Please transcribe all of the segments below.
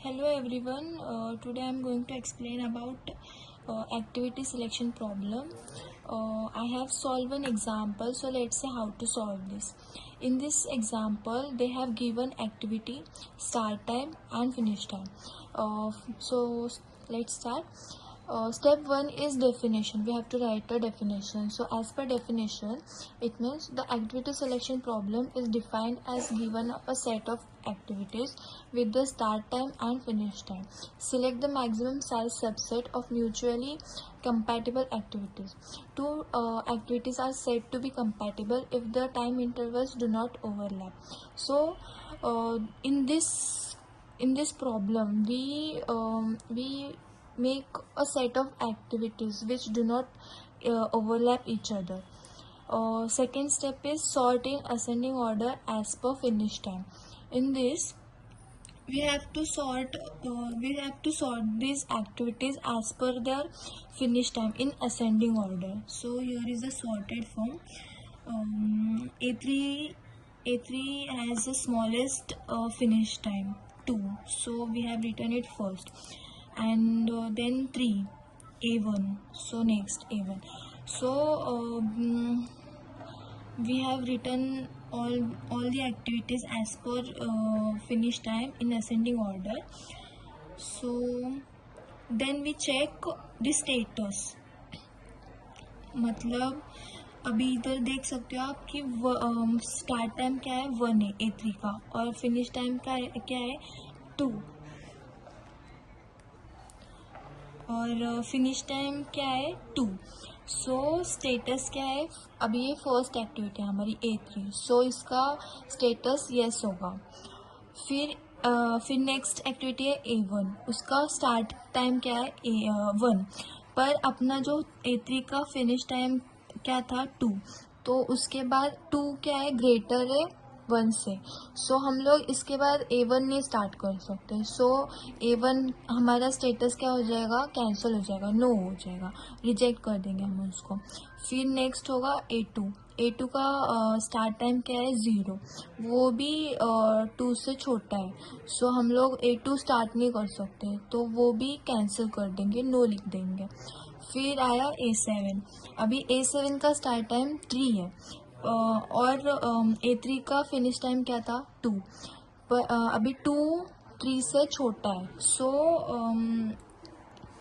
Hello everyone. Today I am going to explain about activity selection problem. I have solved one example, so let's see how to solve this. In this example, they have given activity, start time and finish time. So let's start. Step 1 is definition. We have to write a definition. So as per definition, it means the activity selection problem is defined as given a set of activities with the start time and finish time. Select the maximum size subset of mutually compatible activities. Two activities are said to be compatible if the time intervals do not overlap. So in this problem, we make a set of activities which do not overlap each other. Second step is sort in ascending order as per finish time. In this, we have to sort these activities as per their finish time in ascending order. So here is the sorted form. A3 has the smallest finish time 2, so we have written it first, and then 3 A1, so next A1. So we have written all the activities as per finish time in ascending order. So then we check the status. मतलब अभी इधर देख सकते हो आप कि start time क्या है 1 है A3 का, और फिनिश टाइम का क्या है 2, और फिनिश टाइम क्या है 2. सो स्टेटस क्या है, अभी ये फर्स्ट एक्टिविटी है हमारी A3, सो इसका स्टेटस यस होगा. फिर नेक्स्ट एक्टिविटी है A1, उसका स्टार्ट टाइम क्या है 1, पर अपना जो A3 का फिनिश टाइम क्या था 2, तो उसके बाद 2 क्या है ग्रेटर है 1 से. सो हम लोग इसके बाद A1 नहीं स्टार्ट कर सकते. सो A1 हमारा स्टेटस क्या हो जाएगा, कैंसिल हो जाएगा, नो हो जाएगा, रिजेक्ट कर देंगे हम उसको. फिर नेक्स्ट होगा A2 का स्टार्ट टाइम क्या है 0, वो भी 2 से छोटा है. सो हम लोग A2 स्टार्ट नहीं कर सकते, तो वो भी कैंसिल कर देंगे, नो लिख देंगे. फिर आया A7. अभी A7 का स्टार्ट टाइम 3 है, और A3 का फिनिश टाइम क्या था 2, पर अभी 2 3 से छोटा है. सो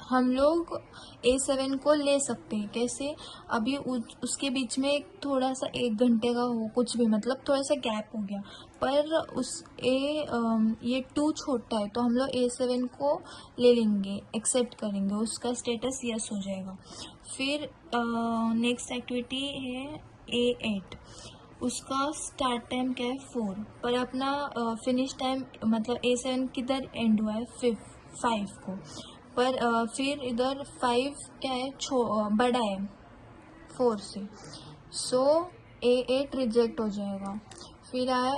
हम लोग A7 को ले सकते हैं. कैसे, अभी उसके बीच में थोड़ा सा 1 घंटे का हो, कुछ भी मतलब थोड़ा सा गैप हो गया, पर ये 2 छोटा है, तो हम लोग A7 को ले लेंगे, एक्सेप्ट करेंगे, उसका स्टेटस यस हो जाएगा. फिर नेक्स्ट एक्टिविटी है A8, उसका स्टार्ट टाइम क्या है 4, पर अपना फिनिश टाइम मतलब A7 किधर एंड हुआ है 5 को, पर फिर इधर 5 क्या है बड़ा है 4 से. सो A8 रिजेक्ट हो जाएगा. फिर आया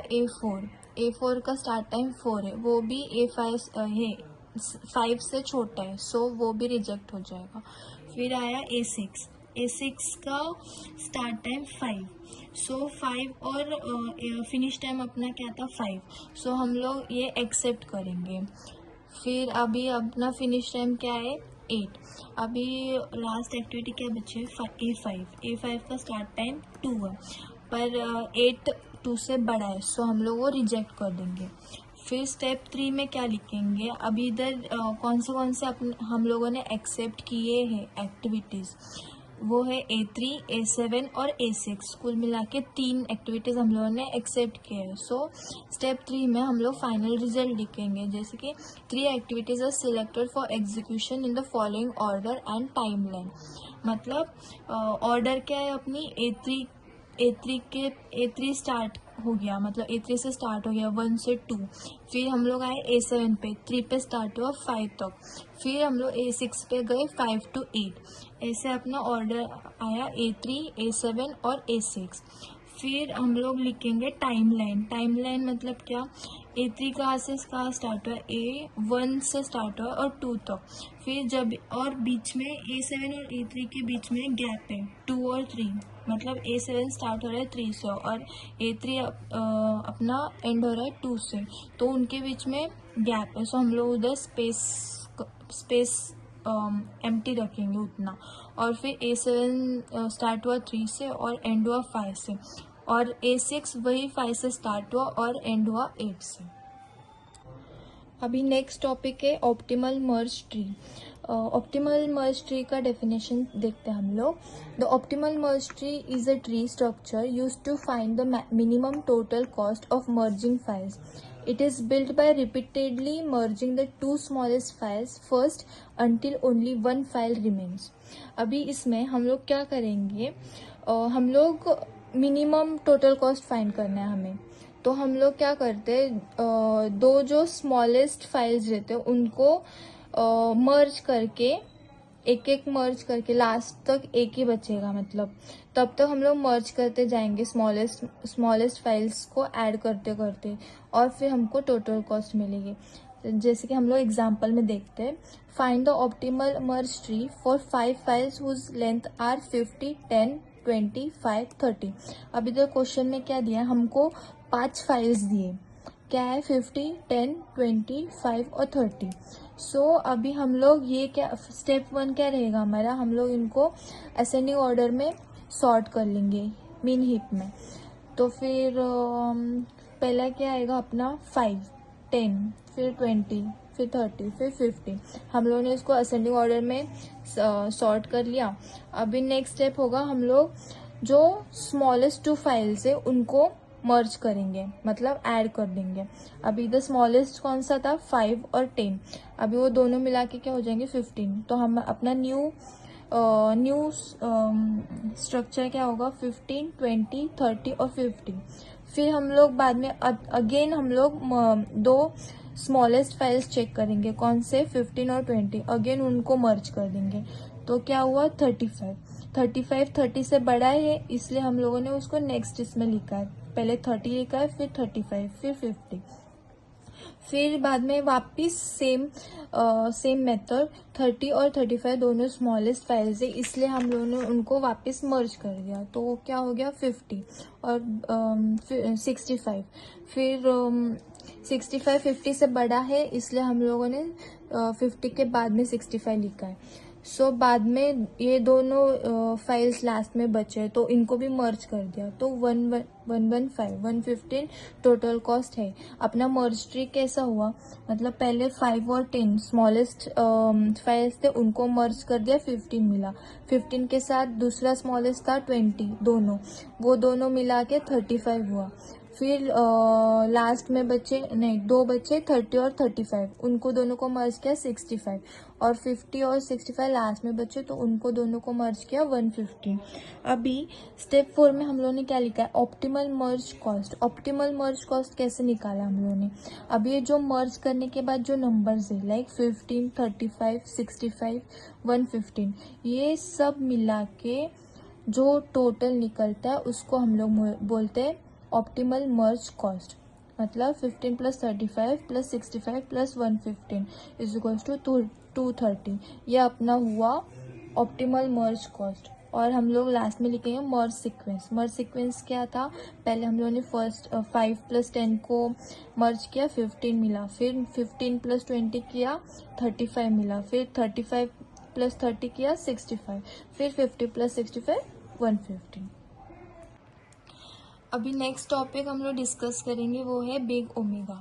A4 का स्टार्ट टाइम 4 है, वो भी A5 से छोटा है, सो वो भी रिजेक्ट हो जाएगा. फिर आया A6 का स्टार्ट टाइम 5, सो 5 और फिनिश टाइम अपना क्या था 5, सो हम लोग ये एक्सेप्ट करेंगे. फिर अभी अपना फिनिश टाइम क्या है 8. अभी लास्ट एक्टिविटी क्या बचे A5 का स्टार्ट टाइम 2 है, पर 8 2 से बड़ा है, सो हम लोग वो रिजेक्ट कर देंगे. फिर स्टेप 3 में क्या लिखेंगे, अभी इधर कौन से हम लोगों ने एक्सेप्ट किए हैं एक्टिविटीज़, वो है A3, A7 और A6, कुल मिला के 3 एक्टिविटीज़ हम लोगों ने एक्सेप्ट किए हैं. सो स्टेप 3 में हम लोग फाइनल रिजल्ट लिखेंगे, जैसे कि 3 activities are selected for execution in the following order and timeline. मतलब ऑर्डर क्या है अपनी A3 स्टार्ट हो गया, मतलब A3 से स्टार्ट हो गया 1 से 2, फिर हम लोग आए A7 पे, 3 पे स्टार्ट हुआ 5 तक, फिर हम लोग A6 पे गए 5 to 8, ऐसे अपना ऑर्डर आया A3, A7 और A6. फिर हम लोग लिखेंगे टाइमलाइन मतलब क्या, A3 कहाँ स्टार्ट हुआ, A1 से स्टार्ट हुआ और 2 तक, फिर जब और बीच में A7 और A3 के बीच में गैप है 2 और 3, मतलब A7 स्टार्ट हो रहा है 3 से और A3 अपना एंड हो रहा है 2 से, तो उनके बीच में गैप है, सो हम लोग उधर स्पेस एम्प्टी रखेंगे उतना। और फिर A7 स्टार्ट हुआ 3 से और एंड हुआ 5 से, और A6 वही 5 से स्टार्ट हुआ और एंड हुआ 8 से। अभी नेक्स्ट टॉपिक है optimal merge tree. Optimal merge tree का डेफिनेशन देखते हैं हम लोग। The optimal merge tree is a tree structure used to find the minimum total cost of merging files. It is built by repeatedly merging the two smallest files first until only one file remains. अभी इसमें हम लोग क्या करेंगे, हम लोग minimum total cost find करना है हमें। तो हम लोग क्या करते हैं, दो जो स्मॉलेस्ट फाइल्स रहते हैं उनको मर्ज करके, एक एक मर्ज करके लास्ट तक एक ही बचेगा, मतलब तब तक हम लोग मर्ज करते जाएंगे स्मॉलेस्ट फाइल्स को ऐड करते करते, और फिर हमको टोटल कॉस्ट मिलेगी। जैसे कि हम लोग एग्जांपल में देखते हैं, find the optimal merge tree for 5 files whose length are 50, 10, 20, 5, 30। अभी तो क्वेश्चन में क्या दिया, हमको 5 फाइल्स दिए, क्या है 50, 10, 20, 5 और 30। सो अभी हम लोग ये क्या स्टेप 1 क्या रहेगा हमारा, हम लोग इनको असेंडिंग ऑर्डर में सॉर्ट कर लेंगे मिन हीप में। तो फिर पहला क्या आएगा अपना 5, 10, फिर 20, फिर 30, फिर 50। हम लोगों ने इसको असेंडिंग ऑर्डर में सॉर्ट कर लिया। अभी नेक्स्ट स्टेप होगा, हम लोग जो स्मॉलेस्ट 2 फाइल्स है उनको मर्ज करेंगे, मतलब ऐड कर देंगे। अभी द स्मॉलेस्ट कौन सा था, 5 और 10। अभी वो दोनों मिला के क्या हो जाएंगे 15। तो हम अपना न्यू स्ट्रक्चर क्या होगा 15, 20, 30 और 50। फिर हम लोग बाद में अगेन हम लोग 2 स्मॉलेस्ट फाइल्स चेक करेंगे, कौन से 15 और 20, अगेन उनको मर्ज कर देंगे। तो क्या हुआ 35 30 से बड़ा है, इसलिए हम लोगों ने उसको नेक्स्ट इसमें लिखा है, पहले 30 लिखा है, फिर 35, फिर 50। फिर बाद में वापिस सेम मेथड, 30 और 35 दोनों स्मॉलेस्ट फाइल्स है, इसलिए हम लोगों ने उनको वापिस मर्ज कर दिया। तो वो क्या हो गया 50 और 65। फिर 65 50 से बड़ा है, इसलिए हम लोगों ने 50 के बाद में 65 लिखा है। सो बाद में ये दोनों फाइल्स लास्ट में बचे, तो इनको भी मर्ज कर दिया। तो 115 टोटल कॉस्ट है। अपना मर्ज ट्री कैसा हुआ, मतलब पहले 5 और 10 स्मॉलेस्ट फाइल्स थे, उनको मर्ज कर दिया, 15 मिला। 15 के साथ दूसरा स्मॉलेस्ट था 20, वो दोनों मिला के 35 हुआ। फिर लास्ट में दो बचे 30 और 35, उनको दोनों को मर्ज किया 65, और 50 और 65 लास्ट में बचे, तो उनको दोनों को मर्ज किया 150। अभी स्टेप 4 में हम लोगों ने क्या लिखा है, ऑप्टिमल मर्ज कॉस्ट। ऑप्टिमल मर्ज कॉस्ट कैसे निकाला हम लोगों ने, अब ये जो मर्ज करने के बाद जो नंबर्स है लाइक 15, 35, 65, 115, ये सब मिला के जो टोटल निकलता है उसको हम लोग बोलते हैं ऑप्टिमल मर्ज कॉस्ट। मतलब 15 + 35 + 65 + 115 = 230। ये अपना हुआ ऑप्टिमल मर्ज कॉस्ट। और हम लोग लास्ट में लिखेंगे मर्ज सीक्वेंस। मर्ज सीक्वेंस क्या था, पहले हम लोगों ने फर्स्ट 5 + 10 को मर्ज किया, 15 मिला। फिर 15 + 20 किया, 35 मिला। फिर 35 + 30 किया, 65। फिर 50 + 65, 115। अभी नेक्स्ट टॉपिक हम लोग डिस्कस करेंगे, वो है बिग ओमेगा।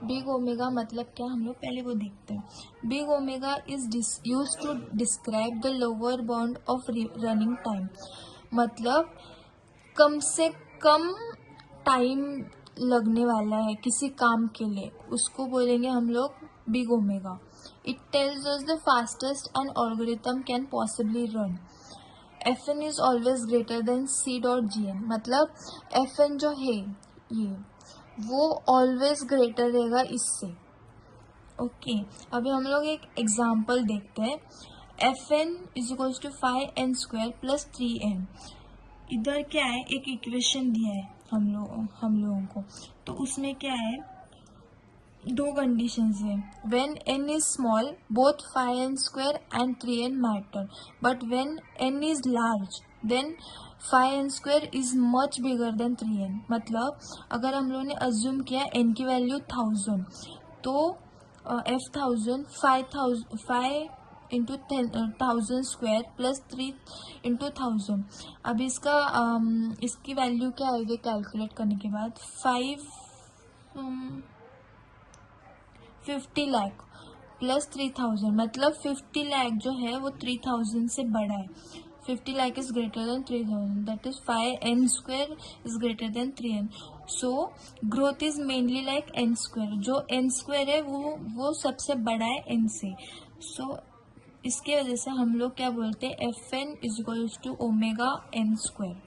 बिग ओमेगा मतलब क्या, हम लोग पहले वो देखते हैं। Big omega is used to describe the lower bound of running time, मतलब कम से कम टाइम लगने वाला है किसी काम के लिए, उसको बोलेंगे हम लोग big omega. It tells us the fastest an algorithm can possibly run. Fn is always greater than C.Gn, मतलब Fn जो है ये वो ऑलवेज ग्रेटर रहेगा इससे। ओके, अभी हम लोग एक एग्जांपल देखते हैं। Fn = 5n² + 3n। इधर क्या है, एक इक्वेशन दिया है हम लोगों को, तो उसमें क्या है, 2 कंडीशंस है। When n is small both 5n² and 3n matter, but when n is large then 5n² is much bigger than 3n। मतलब अगर हम लोगों ने अज्यूम किया n की वैल्यू 1000, तो F1000 5 into 1000 square plus 3 into 1000. अब इसकी वैल्यू क्या आएगी कैलकुलेट करने के बाद 50 लाख प्लस 3000, मतलब 50 लाख जो है वो 3000 से बड़ा है. 50 lakh is greater than 3000, that is 5n square is greater than 3n. So growth is mainly like n square. जो n square है वो सबसे बड़ा है n से. So इसके वजह से हम लोग क्या बोलते हैं, fn is equals to omega n square.